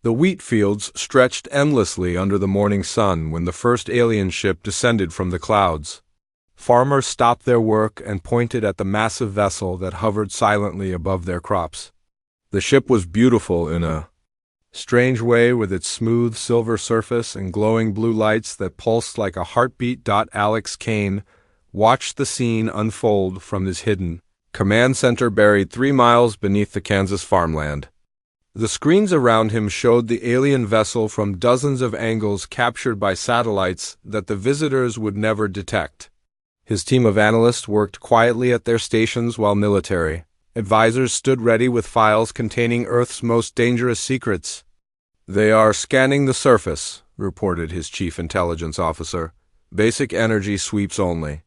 The wheat fields stretched endlessly under the morning sun when the first alien ship descended from the clouds. Farmers stopped their work and pointed at the massive vessel that hovered silently above their crops. The ship was beautiful in a strange way, with its smooth silver surface and glowing blue lights that pulsed like a heartbeat. Alex Kane watched the scene unfold from his hidden command center buried 3 miles beneath the Kansas farmland. The screens around him showed the alien vessel from dozens of angles captured by satellites that the visitors would never detect. His team of analysts worked quietly at their stations while military advisors stood ready with files containing Earth's most dangerous secrets. "They are scanning the surface," reported his chief intelligence officer. "Basic energy sweeps only.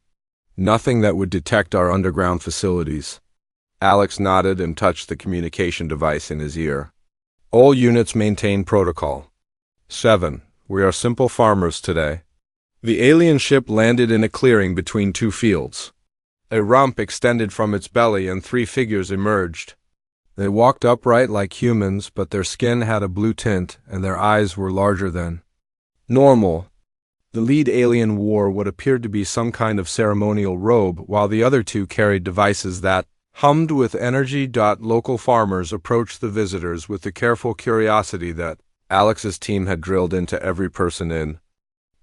Nothing that would detect our underground facilities." Alex nodded and touched the communication device in his ear. "All units maintain protocol. 7. We are simple farmers today." The alien ship landed in a clearing between 2 fields. A rump extended from its belly and 3 figures emerged. They walked upright like humans, but their skin had a blue tint and their eyes were larger than normal. The lead alien wore what appeared to be some kind of ceremonial robe, while the other 2 carried devices that hummed with energy. Local farmers approached the visitors with the careful curiosity that Alex's team had drilled into every person in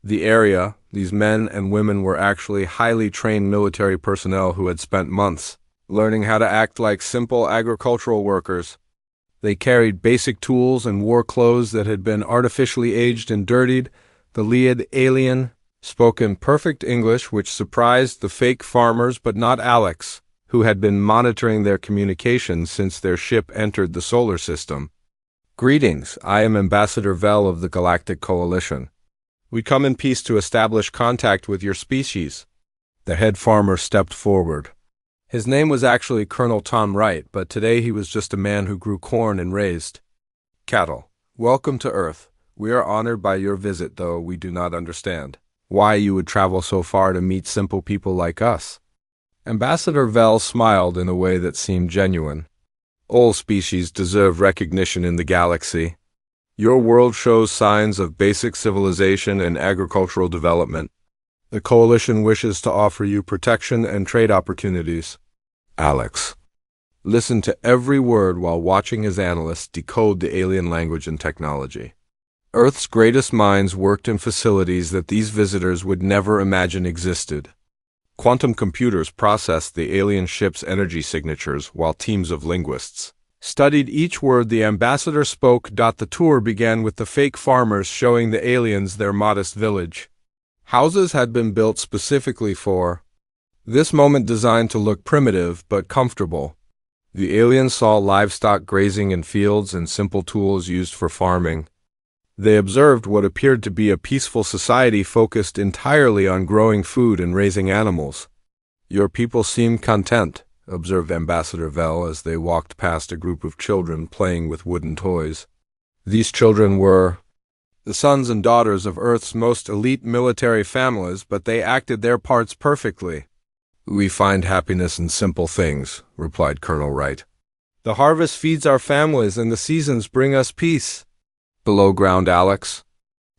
the area. These men and women were actually highly trained military personnel who had spent months learning how to act like simple agricultural workers. They carried basic tools and wore clothes that had been artificially aged and dirtied. The lead alien spoke in perfect English, which surprised the fake farmers but not Alex, who had been monitoring their communications since their ship entered the solar system. "Greetings, I am Ambassador Vel of the Galactic Coalition. We come in peace to establish contact with your species." The head farmer stepped forward. His name was actually Colonel Tom Wright, but today he was just a man who grew corn and raised cattle. "Welcome to Earth. We are honored by your visit, though we do not understand why you would travel so far to meet simple people like us." Ambassador Vel smiled in a way that seemed genuine. "All species deserve recognition in the galaxy. Your world shows signs of basic civilization and agricultural development. The Coalition wishes to offer you protection and trade opportunities." Alex listened to every word while watching his analysts decode the alien language and technology. Earth's greatest minds worked in facilities that these visitors would never imagine existed. Quantum computers processed the alien ship's energy signatures while teams of linguists studied each word the ambassador spoke. The tour began with the fake farmers showing the aliens their modest village. Houses had been built specifically for this moment, designed to look primitive but comfortable. The aliens saw livestock grazing in fields and simple tools used for farming. They observed what appeared to be a peaceful society focused entirely on growing food and raising animals. "Your people seem content," observed Ambassador Vel as they walked past a group of children playing with wooden toys. These children were the sons and daughters of Earth's most elite military families, but they acted their parts perfectly. "We find happiness in simple things," replied Colonel Wright. "The harvest feeds our families and the seasons bring us peace." Below ground, Alex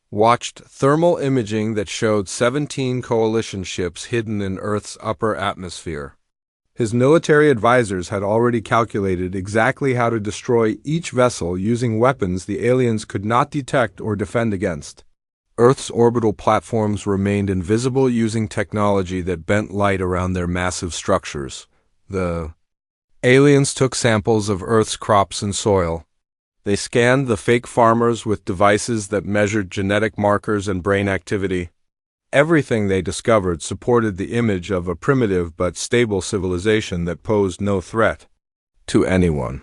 watched thermal imaging that showed 17 coalition ships hidden in Earth's upper atmosphere. His military advisors had already calculated exactly how to destroy each vessel using weapons the aliens could not detect or defend against. Earth's orbital platforms remained invisible using technology that bent light around their massive structures. The aliens took samples of Earth's crops and soil. They scanned the fake farmers with devices that measured genetic markers and brain activity. Everything they discovered supported the image of a primitive but stable civilization that posed no threat to anyone.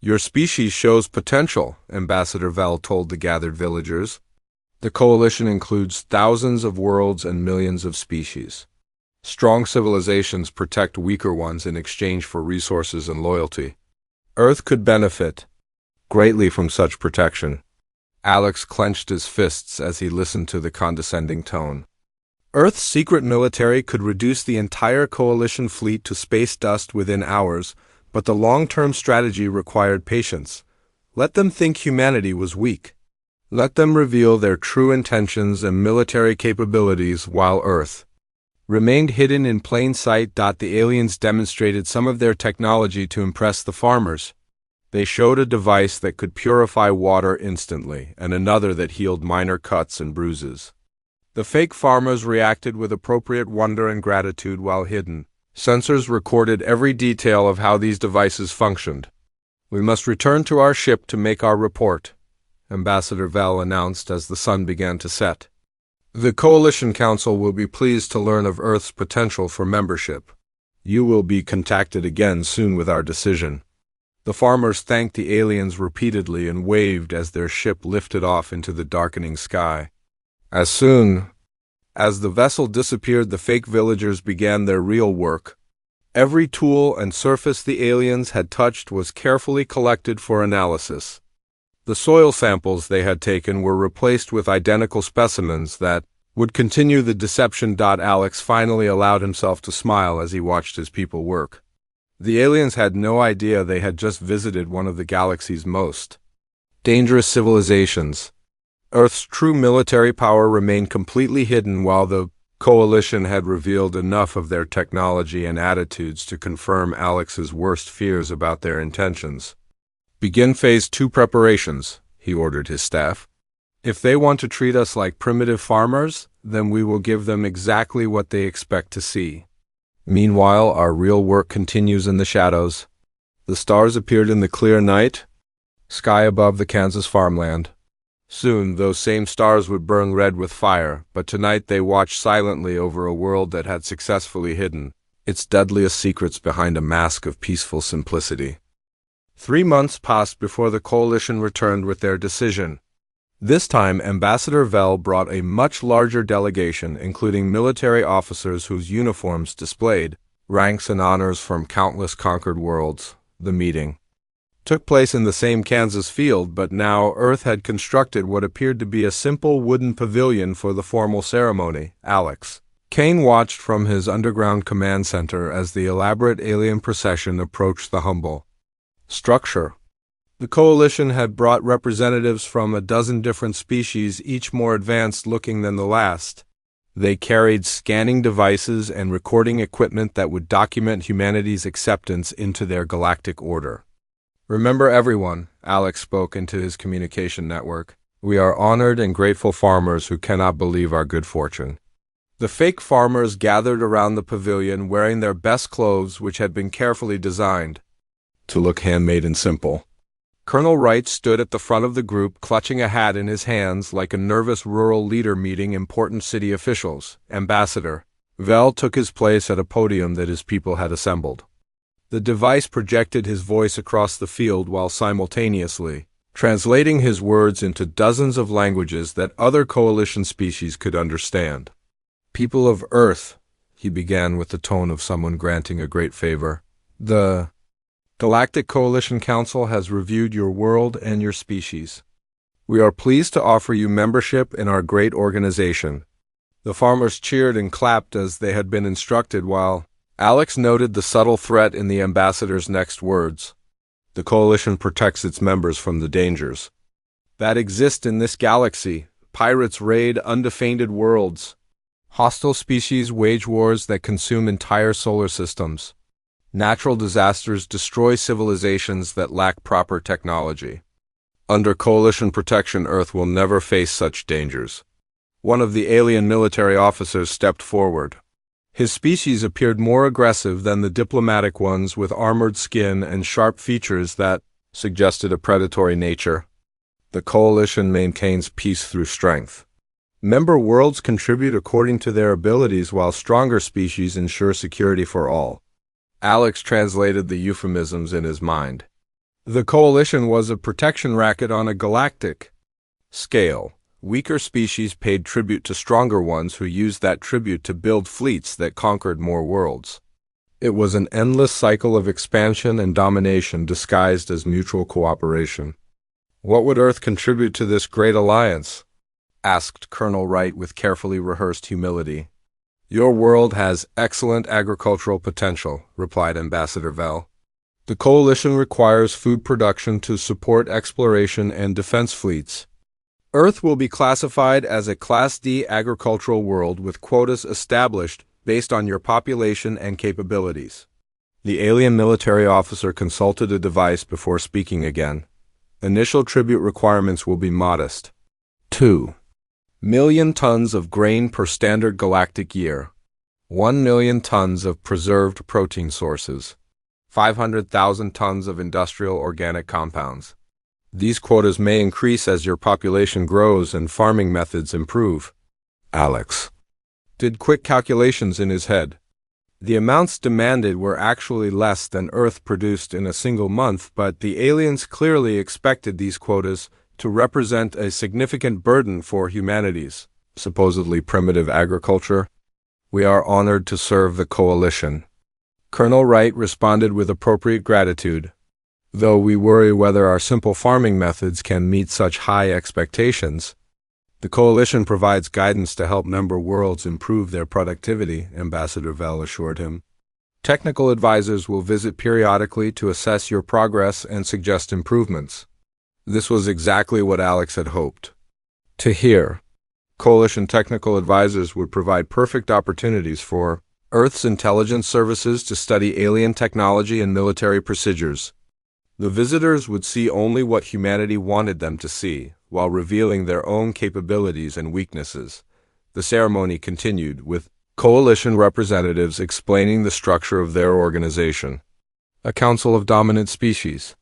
"Your species shows potential," Ambassador Vel told the gathered villagers. "The Coalition includes thousands of worlds and millions of species. Strong civilizations protect weaker ones in exchange for resources and loyalty. Earth could benefit greatly from such protection." Alex clenched his fists as he listened to the condescending tone. Earth's secret military could reduce the entire Coalition fleet to space dust within hours, but the long-term strategy required patience, Let them think humanity was weak. Let them reveal their true intentions and military capabilities while Earth remained hidden in plain sight. The aliens demonstrated some of their technology to impress the farmers. They showed a device that could purify water instantly, and another that healed minor cuts and bruises. The fake farmers reacted with appropriate wonder and gratitude while hidden. Sensors recorded every detail of how these devices functioned. "We must return to our ship to make our report," Ambassador Vel announced as the sun began to set. "The Coalition Council will be pleased to learn of Earth's potential for membership. You will be contacted again soon with our decision." The farmers thanked the aliens repeatedly and waved as their ship lifted off into the darkening sky. As soon as the vessel disappeared, the fake villagers began their real work. Every tool and surface the aliens had touched was carefully collected for analysis. The soil samples they had taken were replaced with identical specimens that would continue the deception. Alex finally allowed himself to smile as he watched his people work. The aliens had no idea they had just visited one of the galaxy's most dangerous civilizations. Earth's true military power remained completely hidden, while the Coalition had revealed enough of their technology and attitudes to confirm Alex's worst fears about their intentions. "Begin Phase 2 preparations," he ordered his staff. "If they want to treat us like primitive farmers, then we will give them exactly what they expect to see. Meanwhile, our real work continues in the shadows." The stars appeared in the clear night sky above the Kansas farmland. Soon, those same stars would burn red with fire, but tonight they watched silently over a world that had successfully hidden its deadliest secrets behind a mask of peaceful simplicity. 3 months passed before the Coalition returned with their decision. This time, Ambassador Vel brought a much larger delegation, including military officers whose uniforms displayed ranks and honors from countless conquered worlds. The meeting took place in the same Kansas field, but now Earth had constructed what appeared to be a simple wooden pavilion for the formal ceremony. Alex Kane watched from his underground command center as the elaborate alien procession approached the humble structure. The Coalition had brought representatives from a dozen different species, each more advanced looking than the last. They carried scanning devices and recording equipment that would document humanity's acceptance into their galactic order. "Remember, everyone," Alex spoke into his communication network, "we are honored and grateful farmers who cannot believe our good fortune." The fake farmers gathered around the pavilion wearing their best clothes, which had been carefully designed to look handmade and simple. Colonel Wright stood at the front of the group, clutching a hat in his hands like a nervous rural leader meeting important city officials. Ambassador Vel took his place at a podium that his people had assembled. The device projected his voice across the field while simultaneously translating his words into dozens of languages that other Coalition species could understand. "People of Earth," he began with the tone of someone granting a great favor, "the Galactic Coalition Council has reviewed your world and your species. We are pleased to offer you membership in our great organization." The farmers cheered and clapped as they had been instructed, while Alex noted the subtle threat in the ambassador's next words. "The Coalition protects its members from the dangers that exist in this galaxy. Pirates raid undefended worlds. Hostile species wage wars that consume entire solar systems. Natural disasters destroy civilizations that lack proper technology. Under Coalition protection, Earth will never face such dangers." One of the alien military officers stepped forward. His species appeared more aggressive than the diplomatic ones, with armored skin and sharp features that suggested a predatory nature. "The Coalition maintains peace through strength. Member worlds contribute according to their abilities, while stronger species ensure security for all." Alex translated the euphemisms in his mind. The Coalition was a protection racket on a galactic scale. Weaker species paid tribute to stronger ones who used that tribute to build fleets that conquered more worlds. It was an endless cycle of expansion and domination disguised as mutual cooperation. "What would Earth contribute to this great alliance?" asked Colonel Wright with carefully rehearsed humility. "Your world has excellent agricultural potential," replied Ambassador Vel. The coalition requires food production to support exploration and defense fleets. Earth will be classified as a Class D agricultural world with quotas established based on your population and capabilities. The alien military officer consulted a device before speaking again. Initial tribute requirements will be modest. 2 million tons of grain per standard galactic year. 1 million tons of preserved protein sources. 500,000 tons of industrial organic compounds. These quotas may increase as your population grows and farming methods improve. Alex did quick calculations in his head. The amounts demanded were actually less than Earth produced in a single month, but the aliens clearly expected these quotas to represent a significant burden for humanity's supposedly primitive agriculture. We are honored to serve the coalition. Colonel Wright responded with appropriate gratitude. Though we worry whether our simple farming methods can meet such high expectations, the coalition provides guidance to help member worlds improve their productivity, Ambassador Vell assured him. Technical advisors will visit periodically to assess your progress and suggest improvements. This was exactly what Alex had hoped to hear. Coalition technical advisors would provide perfect opportunities for Earth's intelligence services to study alien technology and military procedures. The visitors would see only what humanity wanted them to see, while revealing their own capabilities and weaknesses. The ceremony continued, with coalition representatives explaining the structure of their organization. A council of dominant species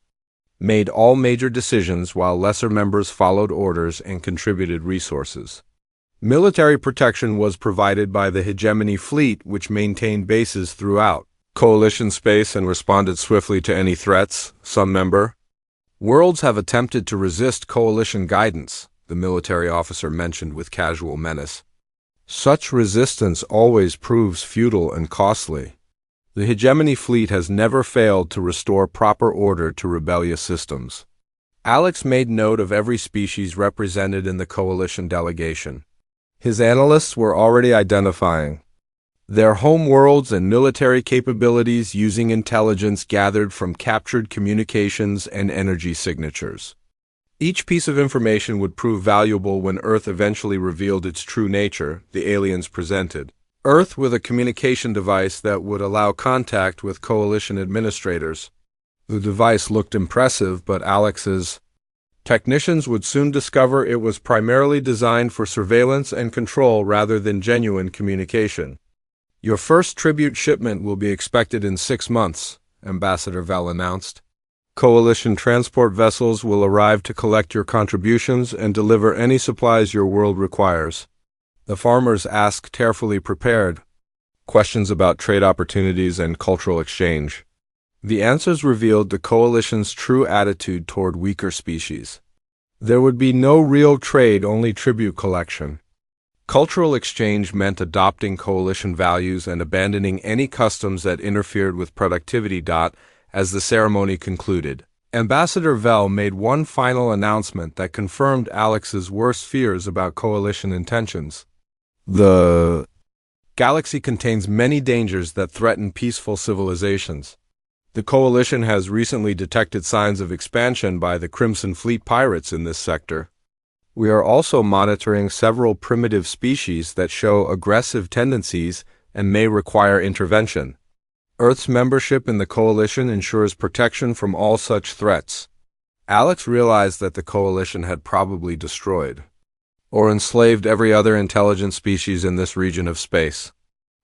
made all major decisions while lesser members followed orders and contributed resources. Military protection was provided by the Hegemony Fleet, which maintained bases throughout coalition space and responded swiftly to any threats. Some member worlds have attempted to resist coalition guidance, the military officer mentioned with casual menace. Such resistance always proves futile and costly. The Hegemony Fleet has never failed to restore proper order to rebellious systems. Alex made note of every species represented in the coalition delegation. His analysts were already identifying their home worlds and military capabilities using intelligence gathered from captured communications and energy signatures. Each piece of information would prove valuable when Earth eventually revealed its true nature, the aliens presented Earth with a communication device that would allow contact with coalition administrators. The device looked impressive, but Alex's technicians would soon discover it was primarily designed for surveillance and control rather than genuine communication. Your first tribute shipment will be expected in 6 months, Ambassador Vell announced. Coalition transport vessels will arrive to collect your contributions and deliver any supplies your world requires. The farmers asked, carefully prepared questions about trade opportunities and cultural exchange. The answers revealed the coalition's true attitude toward weaker species. There would be no real trade, only tribute collection. Cultural exchange meant adopting coalition values and abandoning any customs that interfered with productivity. As the ceremony concluded, Ambassador Vell made one final announcement that confirmed Alex's worst fears about coalition intentions. The galaxy contains many dangers that threaten peaceful civilizations. The coalition has recently detected signs of expansion by the Crimson Fleet pirates in this sector. We are also monitoring several primitive species that show aggressive tendencies and may require intervention. Earth's membership in the coalition ensures protection from all such threats. Alex realized that the coalition had probably destroyed or enslaved every other intelligent species in this region of space.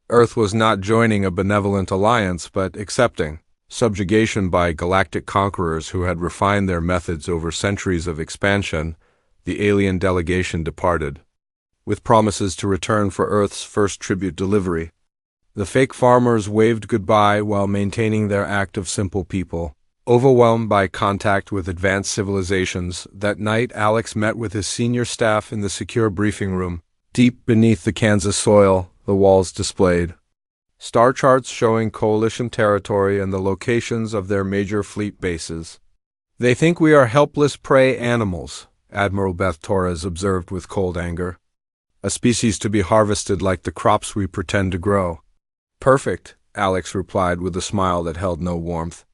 Earth was not joining a benevolent alliance, but accepting subjugation by galactic conquerors who had refined their methods over centuries of expansion. The alien delegation departed, with promises to return for Earth's first tribute delivery. The fake farmers waved goodbye while maintaining their act of simple people. Overwhelmed by contact with advanced civilizations, that night Alex met with his senior staff in the secure briefing room. Deep beneath the Kansas soil, the walls displayed star charts showing coalition territory and the locations of their major fleet bases. "They think we are helpless prey animals," Admiral Beth Torres observed with cold anger. "A species to be harvested like the crops we pretend to grow." "Perfect," Alex replied with a smile that held no warmth.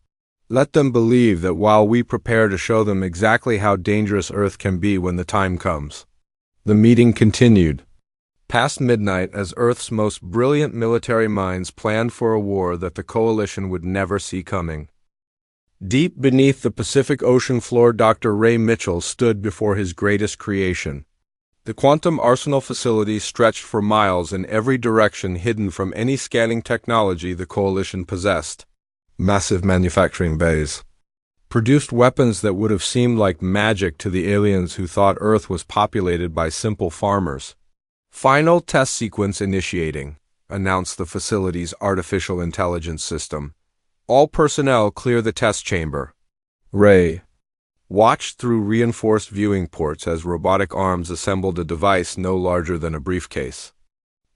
Let them believe that while we prepare to show them exactly how dangerous Earth can be when the time comes. The meeting continued past midnight as Earth's most brilliant military minds planned for a war that the Coalition would never see coming. Deep beneath the Pacific Ocean floor, Dr. Ray Mitchell stood before his greatest creation. The quantum arsenal facility stretched for miles in every direction, hidden from any scanning technology the Coalition possessed. Massive manufacturing bays produced weapons that would have seemed like magic to the aliens who thought Earth was populated by simple farmers. "Final test sequence initiating," announced the facility's artificial intelligence system. "All personnel clear the test chamber." Ray watched through reinforced viewing ports as robotic arms assembled a device no larger than a briefcase.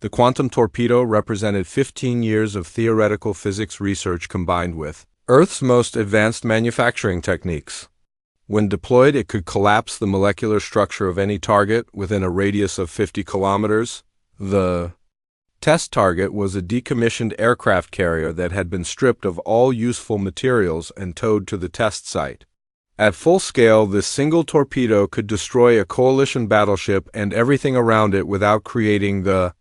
The quantum torpedo represented 15 years of theoretical physics research combined with Earth's most advanced manufacturing techniques. When deployed, it could collapse the molecular structure of any target within a radius of 50 kilometers. The test target was a decommissioned aircraft carrier that had been stripped of all useful materials and towed to the test site. At full scale, this single torpedo could destroy a Coalition battleship and everything around it without creating the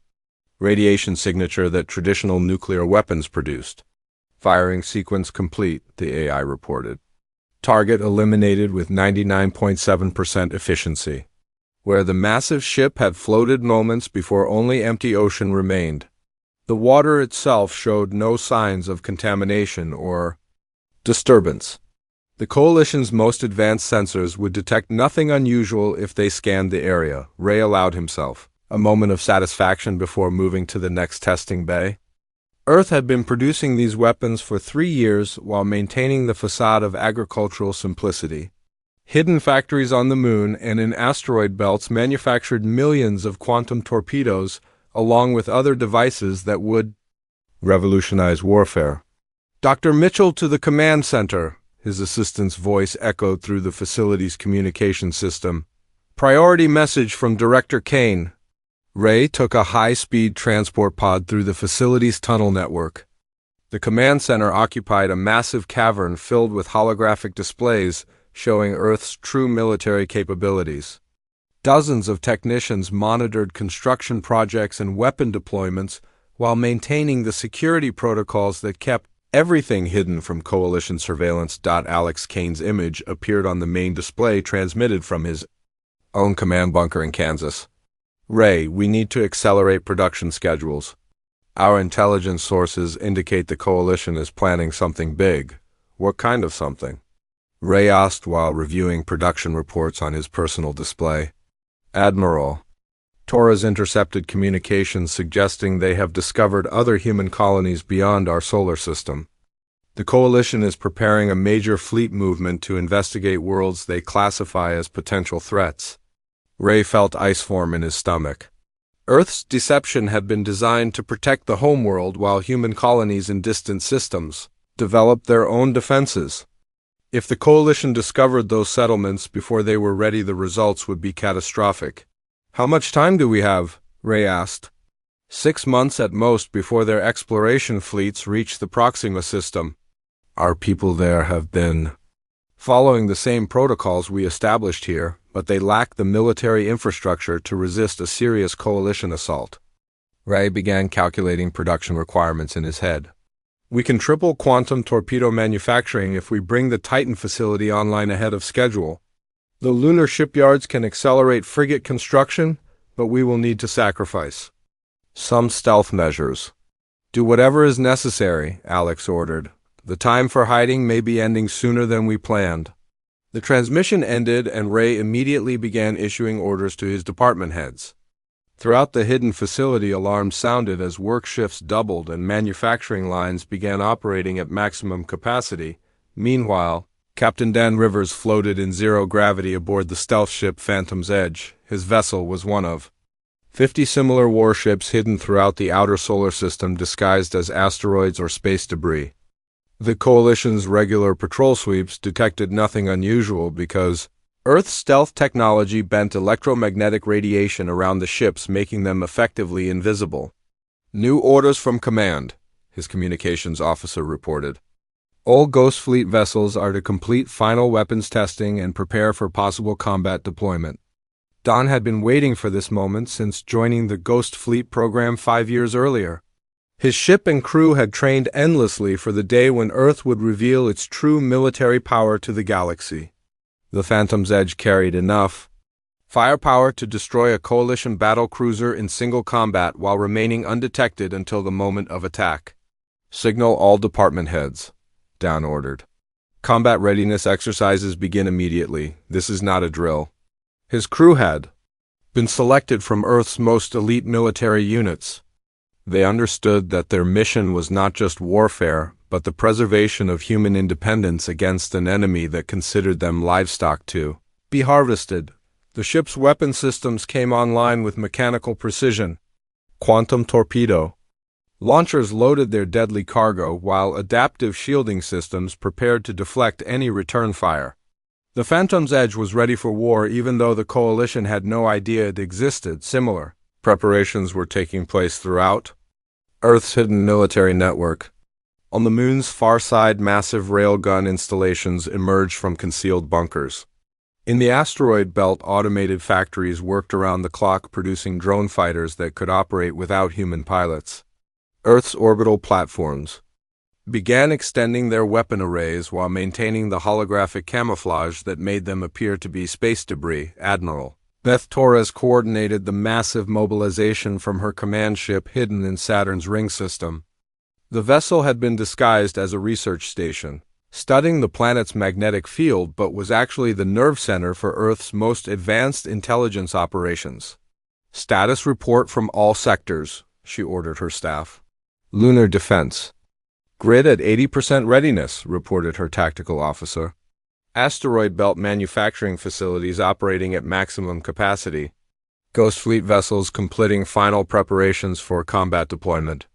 radiation signature that traditional nuclear weapons produced. "Firing sequence complete," the AI reported. "Target eliminated with 99.7% efficiency." Where the massive ship had floated moments before only empty ocean remained. The water itself showed no signs of contamination or disturbance. The Coalition's most advanced sensors would detect nothing unusual if they scanned the area. Ray allowed himself a moment of satisfaction before moving to the next testing bay. Earth had been producing these weapons for 3 years while maintaining the facade of agricultural simplicity. Hidden factories on the moon and in asteroid belts manufactured millions of quantum torpedoes along with other devices that would revolutionize warfare. "Dr. Mitchell to the command center," his assistant's voice echoed through the facility's communication system. "Priority message from Director Kane." Ray took a high-speed transport pod through the facility's tunnel network. The command center occupied a massive cavern filled with holographic displays showing Earth's true military capabilities. Dozens of technicians monitored construction projects and weapon deployments while maintaining the security protocols that kept everything hidden from Coalition surveillance. Alex Kane's image appeared on the main display transmitted from his own command bunker in Kansas. "Ray, we need to accelerate production schedules. Our intelligence sources indicate the Coalition is planning something big." "What kind of something?" Ray asked while reviewing production reports on his personal display. "Admiral, Torres intercepted communications suggesting they have discovered other human colonies beyond our solar system. The Coalition is preparing a major fleet movement to investigate worlds they classify as potential threats." Ray felt ice form in his stomach. Earth's deception had been designed to protect the homeworld while human colonies in distant systems developed their own defenses. If the Coalition discovered those settlements before they were ready, the results would be catastrophic. "How much time do we have?" Ray asked. 6 months at most before their exploration fleets reach the Proxima system. "Our people there have been following the same protocols we established here, but they lack the military infrastructure to resist a serious Coalition assault." Ray began calculating production requirements in his head. "We can triple quantum torpedo manufacturing if we bring the Titan facility online ahead of schedule. The lunar shipyards can accelerate frigate construction, but we will need to sacrifice some stealth measures." "Do whatever is necessary," Alex ordered. "The time for hiding may be ending sooner than we planned." The transmission ended, and Ray immediately began issuing orders to his department heads. Throughout the hidden facility, alarms sounded as work shifts doubled and manufacturing lines began operating at maximum capacity. Meanwhile, Captain Dan Rivers floated in zero gravity aboard the stealth ship Phantom's Edge. His vessel was one of 50 similar warships hidden throughout the outer solar system, disguised as asteroids or space debris. The Coalition's regular patrol sweeps detected nothing unusual because Earth's stealth technology bent electromagnetic radiation around the ships, making them effectively invisible. "New orders from command," his communications officer reported. All Ghost Fleet vessels are to complete final weapons testing and prepare for possible combat deployment. Don had been waiting for this moment since joining the Ghost Fleet program 5 years earlier. His ship and crew had trained endlessly for the day when Earth would reveal its true military power to the galaxy. The Phantom's Edge carried enough firepower to destroy a coalition battle cruiser in single combat while remaining undetected until the moment of attack. Signal all department heads, Down ordered. Combat readiness exercises begin immediately. This is not a drill. His crew had been selected from Earth's most elite military units. They understood that their mission was not just warfare, but the preservation of human independence against an enemy that considered them livestock to be harvested. The ship's weapon systems came online with mechanical precision. Quantum torpedo launchers loaded their deadly cargo, while adaptive shielding systems prepared to deflect any return fire. The Phantom's Edge was ready for war even though the Coalition had no idea it existed. Similar preparations were taking place throughout Earth's hidden military network. On the Moon's far side, massive railgun installations emerged from concealed bunkers. In the asteroid belt, automated factories worked around the clock producing drone fighters that could operate without human pilots. Earth's orbital platforms began extending their weapon arrays while maintaining the holographic camouflage that made them appear to be space debris. Admiral Beth Torres coordinated the massive mobilization from her command ship hidden in Saturn's ring system. The vessel had been disguised as a research station, studying the planet's magnetic field, but was actually the nerve center for Earth's most advanced intelligence operations. Status report from all sectors, she ordered her staff. Lunar defense. Grid at 80% readiness, reported her tactical officer. Asteroid belt manufacturing facilities operating at maximum capacity. Ghost Fleet vessels completing final preparations for combat deployment.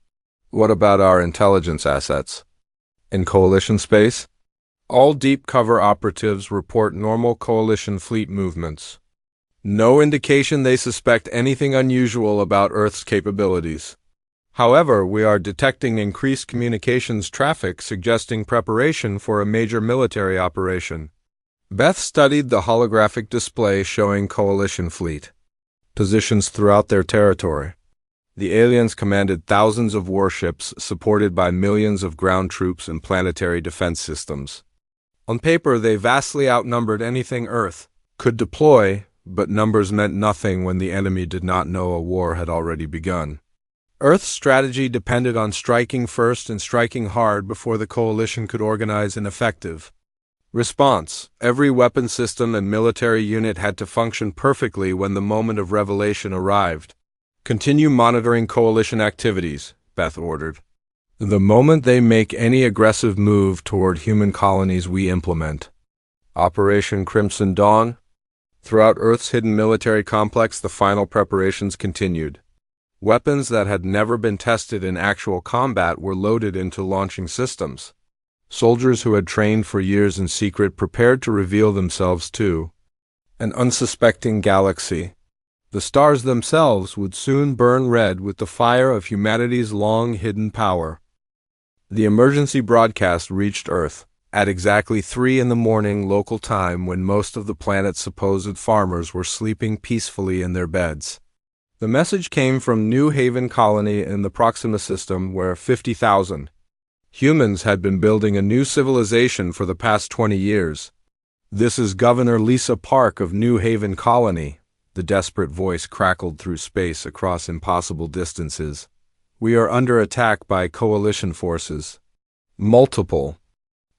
What about our intelligence assets? In Coalition space? All deep cover operatives report normal Coalition fleet movements. No indication they suspect anything unusual about Earth's capabilities. However, we are detecting increased communications traffic suggesting preparation for a major military operation. Beth studied the holographic display showing Coalition fleet positions throughout their territory. The aliens commanded thousands of warships supported by millions of ground troops and planetary defense systems. On paper, they vastly outnumbered anything Earth could deploy, but numbers meant nothing when the enemy did not know a war had already begun. Earth's strategy depended on striking first and striking hard before the Coalition could organize an effective response. Every weapon system and military unit had to function perfectly when the moment of revelation arrived. Continue monitoring Coalition activities, Beth ordered. The moment they make any aggressive move toward human colonies, we implement. Operation Crimson Dawn. Throughout Earth's hidden military complex, the final preparations continued. Weapons that had never been tested in actual combat were loaded into launching systems. Soldiers who had trained for years in secret prepared to reveal themselves to an unsuspecting galaxy. The stars themselves would soon burn red with the fire of humanity's long-hidden power. The emergency broadcast reached Earth at exactly 3 in the morning local time, when most of the planet's supposed farmers were sleeping peacefully in their beds. The message came from New Haven Colony in the Proxima system, where 50,000 humans had been building a new civilization for the past 20 years. "This is Governor Lisa Park of New Haven Colony," the desperate voice crackled through space across impossible distances. "We are under attack by Coalition forces." Multiple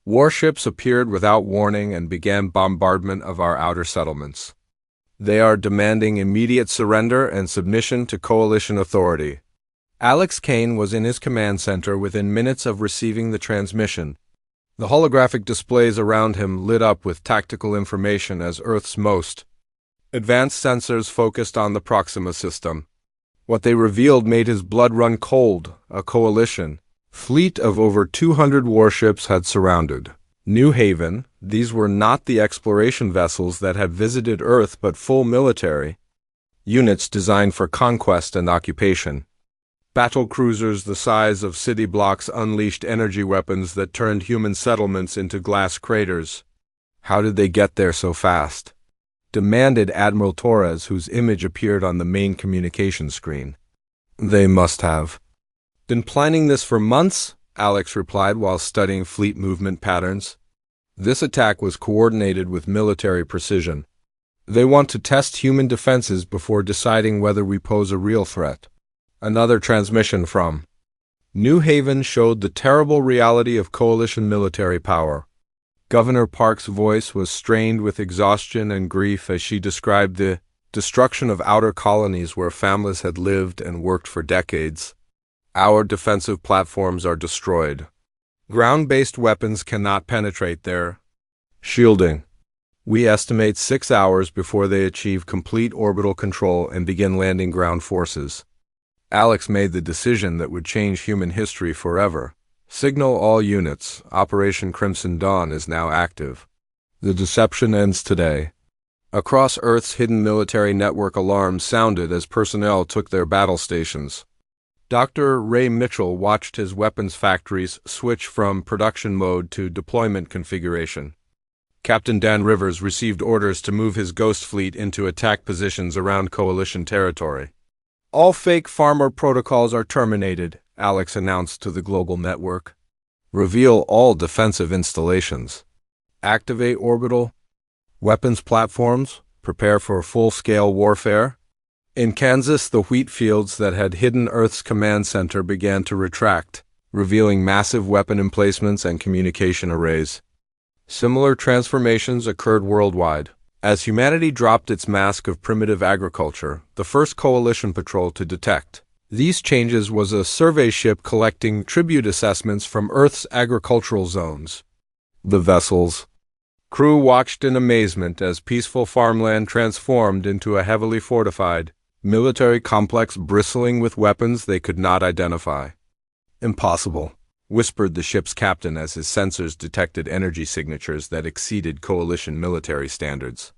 warships appeared without warning and began bombardment of our outer settlements. They are demanding immediate surrender and submission to Coalition authority. Alex Kane was in his command center within minutes of receiving the transmission. The holographic displays around him lit up with tactical information as Earth's most advanced sensors focused on the Proxima system. What they revealed made his blood run cold. A Coalition fleet of over 200 warships had surrounded New Haven. These were not the exploration vessels that had visited Earth, but full military units designed for conquest and occupation. Battle cruisers the size of city blocks unleashed energy weapons that turned human settlements into glass craters. How did they get there so fast? Demanded Admiral Torres, whose image appeared on the main communication screen. They must have been planning this for months, Alex replied while studying fleet movement patterns. This attack was coordinated with military precision. They want to test human defenses before deciding whether we pose a real threat. Another transmission from New Haven showed the terrible reality of coalition military power. Governor Park's voice was strained with exhaustion and grief as she described the destruction of outer colonies where families had lived and worked for decades. Our defensive platforms are destroyed. Ground-based weapons cannot penetrate their shielding. We estimate 6 hours before they achieve complete orbital control and begin landing ground forces. Alex made the decision that would change human history forever. Signal all units. Operation Crimson Dawn is now active. The deception ends today. Across Earth's hidden military network alarms sounded as personnel took their battle stations. Dr. Ray Mitchell watched his weapons factories switch from production mode to deployment configuration. Captain Dan Rivers received orders to move his Ghost Fleet into attack positions around Coalition territory. All fake farmer protocols are terminated, Alex announced to the global network. Reveal all defensive installations. Activate orbital weapons platforms. Prepare for full-scale warfare. In Kansas, the wheat fields that had hidden Earth's command center began to retract, revealing massive weapon emplacements and communication arrays. Similar transformations occurred worldwide. As humanity dropped its mask of primitive agriculture, the first coalition patrol to detect these changes was a survey ship collecting tribute assessments from Earth's agricultural zones. The vessel's crew watched in amazement as peaceful farmland transformed into a heavily fortified military complex bristling with weapons they could not identify. Impossible, whispered the ship's captain as his sensors detected energy signatures that exceeded coalition military standards.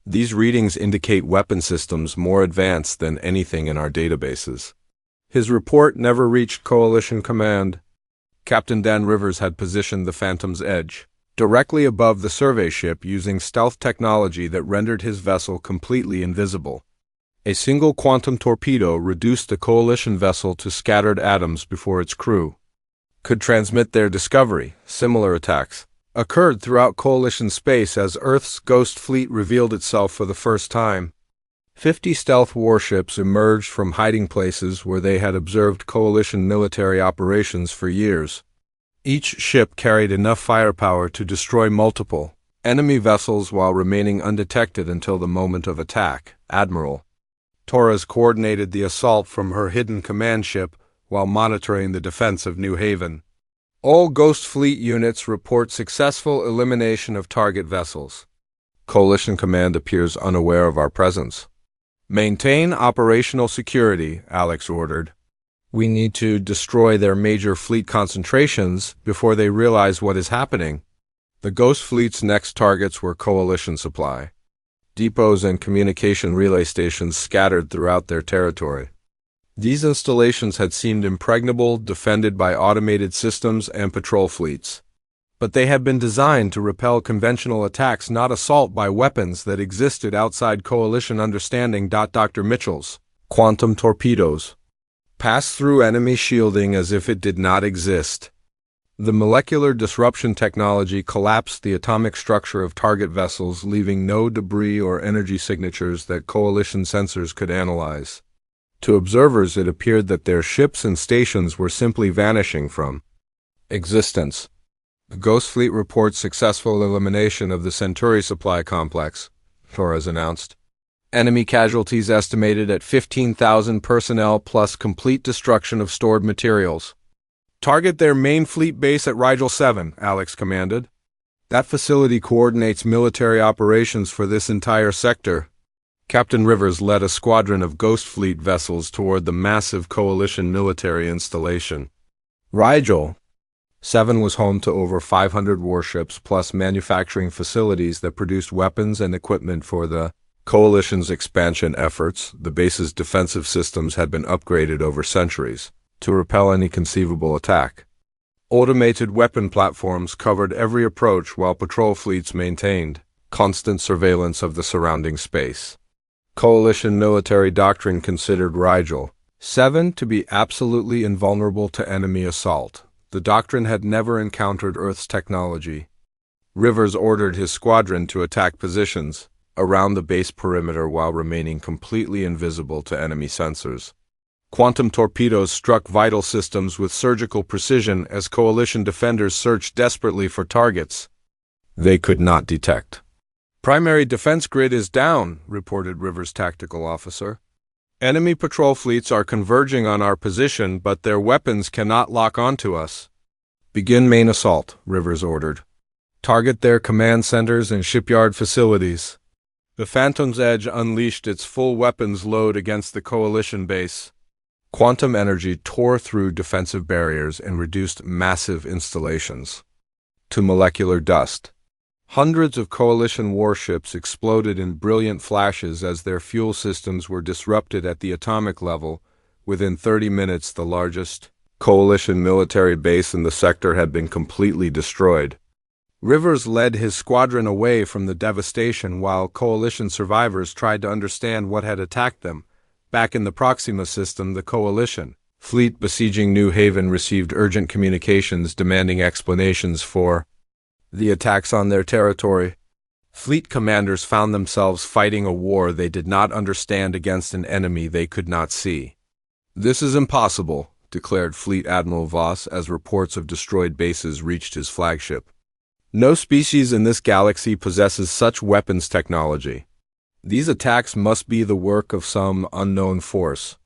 These readings indicate weapon systems more advanced than anything in our databases. His report never reached coalition command. Captain Dan Rivers had positioned the Phantom's Edge directly above the survey ship using stealth technology that rendered his vessel completely invisible. A single quantum torpedo reduced the coalition vessel to scattered atoms before its crew could transmit their discovery. Similar attacks occurred throughout coalition space as Earth's Ghost Fleet revealed itself for the first time. 50 stealth warships emerged from hiding places where they had observed coalition military operations for years. Each ship carried enough firepower to destroy multiple enemy vessels while remaining undetected until the moment of attack. Admiral Torres coordinated the assault from her hidden command ship while monitoring the defense of New Haven. All Ghost Fleet units report successful elimination of target vessels. Coalition Command appears unaware of our presence. Maintain operational security, Alex ordered. We need to destroy their major fleet concentrations before they realize what is happening. The Ghost Fleet's next targets were coalition supply depots and communication relay stations scattered throughout their territory. These installations had seemed impregnable, defended by automated systems and patrol fleets. But they had been designed to repel conventional attacks, not assault by weapons that existed outside coalition understanding. Dr. Mitchell's quantum torpedoes passed through enemy shielding as if it did not exist. The molecular disruption technology collapsed the atomic structure of target vessels, leaving no debris or energy signatures that coalition sensors could analyze. To observers, it appeared that their ships and stations were simply vanishing from existence. The Ghost Fleet reports successful elimination of the Centauri supply complex, Torres announced. Enemy casualties estimated at 15,000 personnel plus complete destruction of stored materials. Target their main fleet base at Rigel 7, Alex commanded. That facility coordinates military operations for this entire sector. Captain Rivers led a squadron of Ghost Fleet vessels toward the massive coalition military installation. Rigel 7 was home to over 500 warships plus manufacturing facilities that produced weapons and equipment for the Coalition's expansion efforts, the base's defensive systems had been upgraded over centuries to repel any conceivable attack. Automated weapon platforms covered every approach while patrol fleets maintained constant surveillance of the surrounding space. Coalition military doctrine considered Rigel 7 to be absolutely invulnerable to enemy assault. The doctrine had never encountered Earth's technology. Rivers ordered his squadron to attack positions around the base perimeter while remaining completely invisible to enemy sensors. Quantum torpedoes struck vital systems with surgical precision as Coalition defenders searched desperately for targets they could not detect. "Primary defense grid is down," reported Rivers' tactical officer. "Enemy patrol fleets are converging on our position, but their weapons cannot lock onto us." "Begin main assault," Rivers ordered. "Target their command centers and shipyard facilities." The Phantom's Edge unleashed its full weapons load against the Coalition base. Quantum energy tore through defensive barriers and reduced massive installations to molecular dust. Hundreds of Coalition warships exploded in brilliant flashes as their fuel systems were disrupted at the atomic level. Within 30 minutes, the largest Coalition military base in the sector had been completely destroyed. Rivers led his squadron away from the devastation while Coalition survivors tried to understand what had attacked them. Back in the Proxima system, the Coalition fleet besieging New Haven received urgent communications demanding explanations for the attacks on their territory. Fleet commanders found themselves fighting a war they did not understand against an enemy they could not see. "This is impossible," declared Fleet Admiral Voss as reports of destroyed bases reached his flagship. "No species in this galaxy possesses such weapons technology. These attacks must be the work of some unknown force."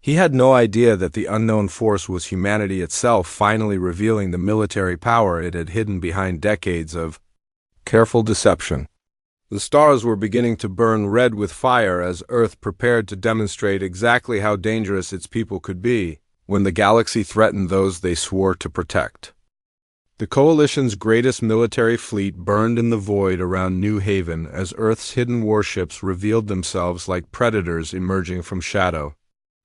He had no idea that the unknown force was humanity itself finally revealing the military power it had hidden behind decades of careful deception. The stars were beginning to burn red with fire as Earth prepared to demonstrate exactly how dangerous its people could be when the galaxy threatened those they swore to protect. The Coalition's greatest military fleet burned in the void around New Haven as Earth's hidden warships revealed themselves like predators emerging from shadow.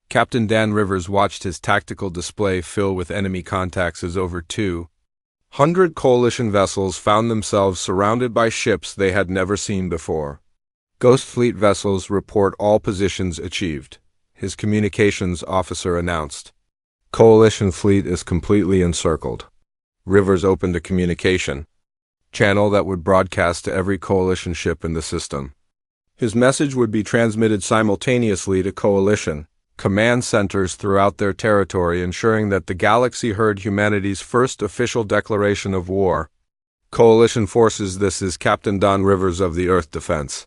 Captain Dan Rivers watched his tactical display fill with enemy contacts as over 200 Coalition vessels found themselves surrounded by ships they had never seen before. "Ghost Fleet vessels report all positions achieved," his communications officer announced. "Coalition fleet is completely encircled." Rivers opened a communication channel that would broadcast to every Coalition ship in the system. His message would be transmitted simultaneously to Coalition command centers throughout their territory, ensuring that the galaxy heard humanity's first official declaration of war. "Coalition forces, this is Captain Don Rivers of the Earth Defense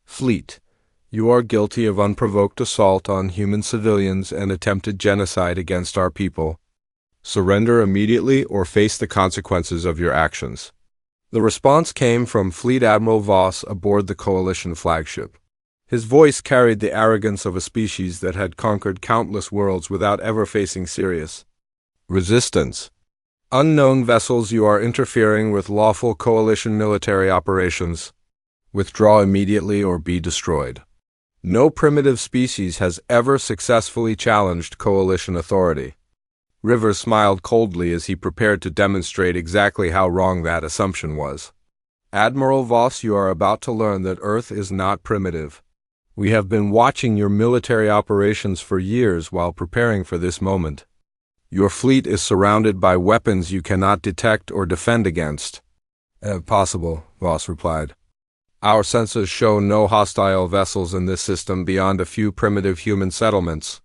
Fleet. You are guilty of unprovoked assault on human civilians and attempted genocide against our people. Surrender immediately or face the consequences of your actions." The response came from Fleet Admiral Voss aboard the Coalition flagship. His voice carried the arrogance of a species that had conquered countless worlds without ever facing serious resistance. "Unknown vessels, you are interfering with lawful Coalition military operations. Withdraw immediately or be destroyed." No primitive species has ever successfully challenged Coalition authority. Rivers smiled coldly as he prepared to demonstrate exactly how wrong that assumption was. "Admiral Voss, you are about to learn that Earth is not primitive. We have been watching your military operations for years while preparing for this moment. Your fleet is surrounded by weapons you cannot detect or defend against." "Impossible," Voss replied. "Our sensors show no hostile vessels in this system beyond a few primitive human settlements."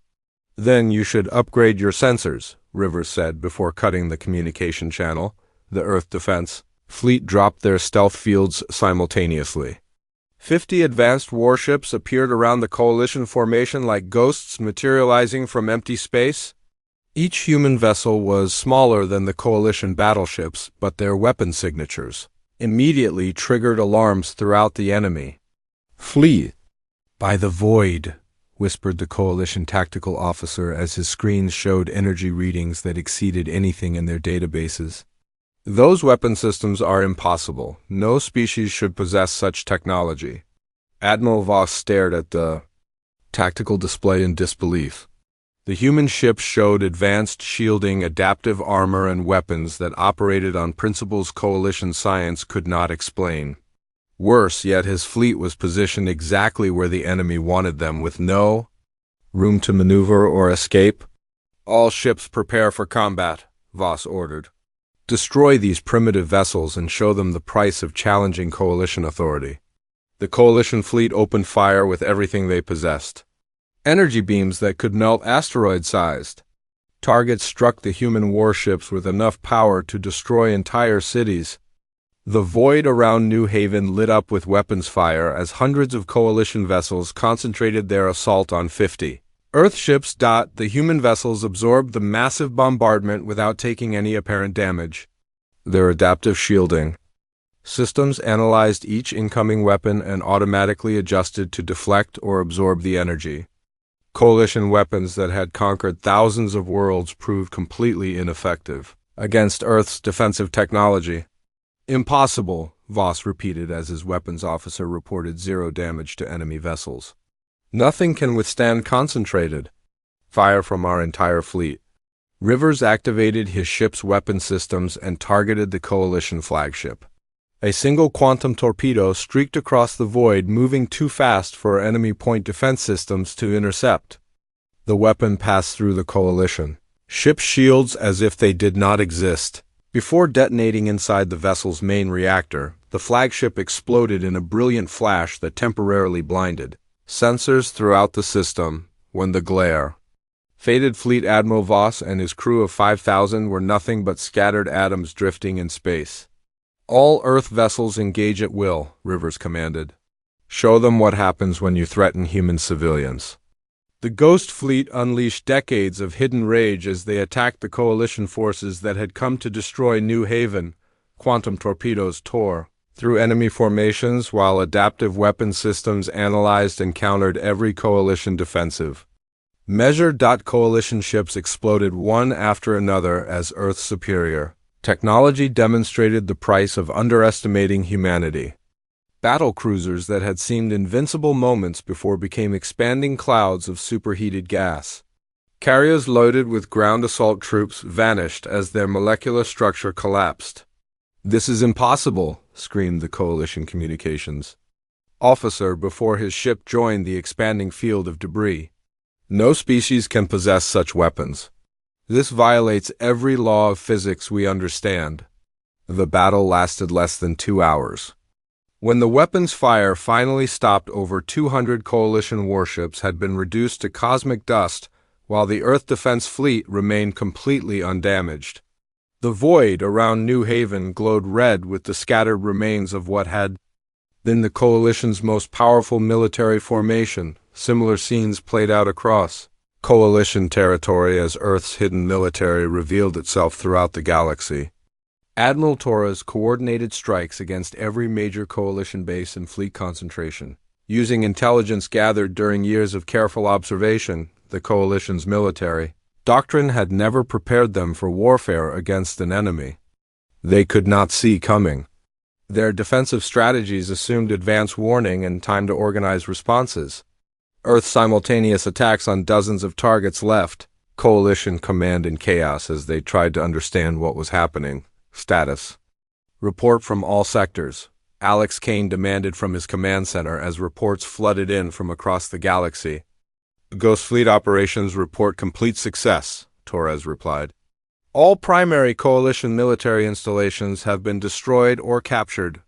"Then you should upgrade your sensors," Rivers said before cutting the communication channel. The Earth Defense Fleet dropped their stealth fields simultaneously. 50 advanced warships appeared around the Coalition formation like ghosts materializing from empty space. Each human vessel was smaller than the Coalition battleships, but their weapon signatures immediately triggered alarms throughout the enemy fleet. "By the void," whispered the Coalition tactical officer as his screens showed energy readings that exceeded anything in their databases. "Those weapon systems are impossible. No species should possess such technology." Admiral Voss stared at the tactical display in disbelief. The human ships showed advanced shielding, adaptive armor, and weapons that operated on principles Coalition science could not explain. Worse yet, his fleet was positioned exactly where the enemy wanted them, with no room to maneuver or escape. All ships prepare for combat, Voss ordered. Destroy these primitive vessels and show them the price of challenging Coalition authority. The Coalition fleet opened fire with everything they possessed. Energy beams that could melt asteroid-sized targets struck the human warships with enough power to destroy entire cities. The void around New Haven lit up with weapons fire as hundreds of Coalition vessels concentrated their assault on 50 Earth ships. The human vessels absorbed the massive bombardment without taking any apparent damage. Their adaptive shielding systems analyzed each incoming weapon and automatically adjusted to deflect or absorb the energy. Coalition weapons that had conquered thousands of worlds proved completely ineffective against Earth's defensive technology. Impossible, Voss repeated as his weapons officer reported 0 damage to enemy vessels. Nothing can withstand concentrated fire from our entire fleet. Rivers activated his ship's weapon systems and targeted the Coalition flagship. A single quantum torpedo streaked across the void, moving too fast for enemy point defense systems to intercept. The weapon passed through the Coalition ship's shields as if they did not exist. Before detonating inside the vessel's main reactor, the flagship exploded in a brilliant flash that temporarily blinded sensors throughout the system. When the glare faded, Fleet Admiral Voss and his crew of 5,000 were nothing but scattered atoms drifting in space. All Earth vessels engage at will, Rivers commanded. Show them what happens when you threaten human civilians. The Ghost Fleet unleashed decades of hidden rage as they attacked the Coalition forces that had come to destroy New Haven. Quantum torpedoes tore through enemy formations while adaptive weapon systems analyzed and countered every Coalition defensive measure. Coalition ships exploded one after another as Earth's superior technology demonstrated the price of underestimating humanity. Battle cruisers that had seemed invincible moments before became expanding clouds of superheated gas. Carriers loaded with ground assault troops vanished as their molecular structure collapsed. "This is impossible," screamed the Coalition communications officer before his ship joined the expanding field of debris. "No species can possess such weapons. This violates every law of physics we understand." The battle lasted less than 2 hours. When the weapons fire finally stopped, over 200 Coalition warships had been reduced to cosmic dust, while the Earth Defense Fleet remained completely undamaged. The void around New Haven glowed red with the scattered remains of what had been the Coalition's most powerful military formation. Similar scenes played out across Coalition territory as Earth's hidden military revealed itself throughout the galaxy. Admiral Torres coordinated strikes against every major Coalition base and fleet concentration. Using intelligence gathered during years of careful observation, the Coalition's military doctrine had never prepared them for warfare against an enemy they could not see coming. Their defensive strategies assumed advance warning and time to organize responses. Earth's simultaneous attacks on dozens of targets left Coalition command in chaos as they tried to understand what was happening. Status report from all sectors, Alex Kane demanded from his command center as reports flooded in from across the galaxy. "Ghost Fleet operations report complete success," Torres replied. "All primary Coalition military installations have been destroyed or captured.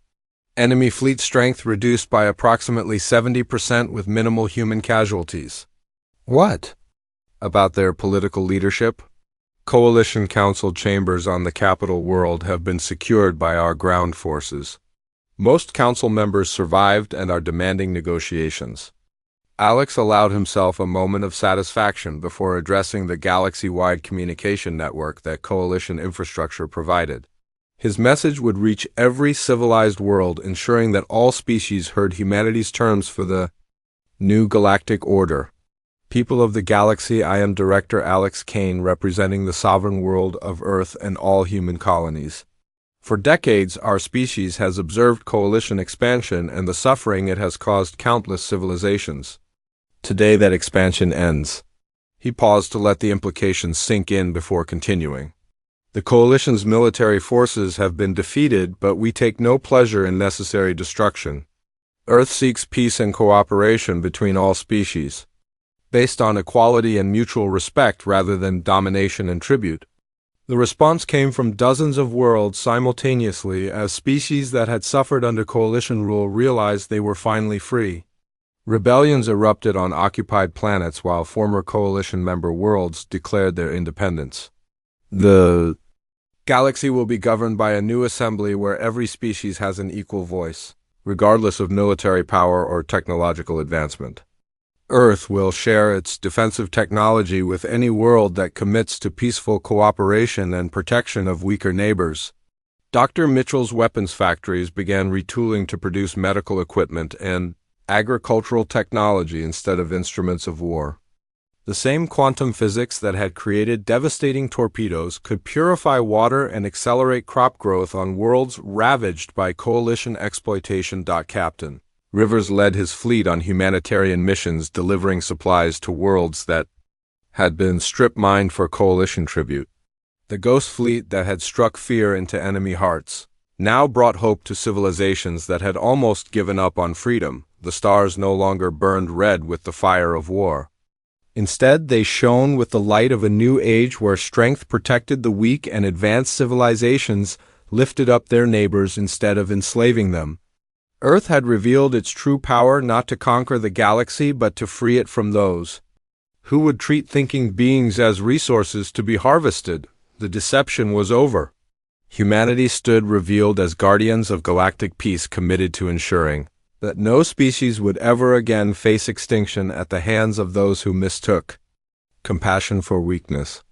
Enemy fleet strength reduced by approximately 70% with minimal human casualties." "What about their political leadership?" "Coalition council chambers on the capital world have been secured by our ground forces. Most council members survived and are demanding negotiations." Alex allowed himself a moment of satisfaction before addressing the galaxy-wide communication network that Coalition infrastructure provided. His message would reach every civilized world, ensuring that all species heard humanity's terms for the new galactic order. "People of the galaxy, I am Director Alex Kane, representing the sovereign world of Earth and all human colonies. For decades, our species has observed coalition expansion and the suffering it has caused countless civilizations. Today that expansion ends. He paused to let the implications sink in before continuing. The coalition's military forces have been defeated, but we take no pleasure in necessary destruction. Earth seeks peace and cooperation between all species, based on equality and mutual respect rather than domination and tribute. The response came from dozens of worlds simultaneously as species that had suffered under coalition rule realized they were finally free. Rebellions erupted on occupied planets while former coalition member worlds declared their independence. The galaxy will be governed by a new assembly where every species has an equal voice, regardless of military power or technological advancement. Earth will share its defensive technology with any world that commits to peaceful cooperation and protection of weaker neighbors. Dr. Mitchell's weapons factories began retooling to produce medical equipment and agricultural technology instead of instruments of war. The same quantum physics that had created devastating torpedoes could purify water and accelerate crop growth on worlds ravaged by coalition exploitation. Captain Rivers led his fleet on humanitarian missions delivering supplies to worlds that had been strip-mined for coalition tribute. The ghost fleet that had struck fear into enemy hearts now brought hope to civilizations that had almost given up on freedom. The stars no longer burned red with the fire of war. Instead, they shone with the light of a new age where strength protected the weak and advanced civilizations lifted up their neighbors instead of enslaving them. Earth had revealed its true power not to conquer the galaxy but to free it from those who would treat thinking beings as resources to be harvested. The deception was over. Humanity stood revealed as guardians of galactic peace committed to ensuring that no species would ever again face extinction at the hands of those who mistook compassion for weakness.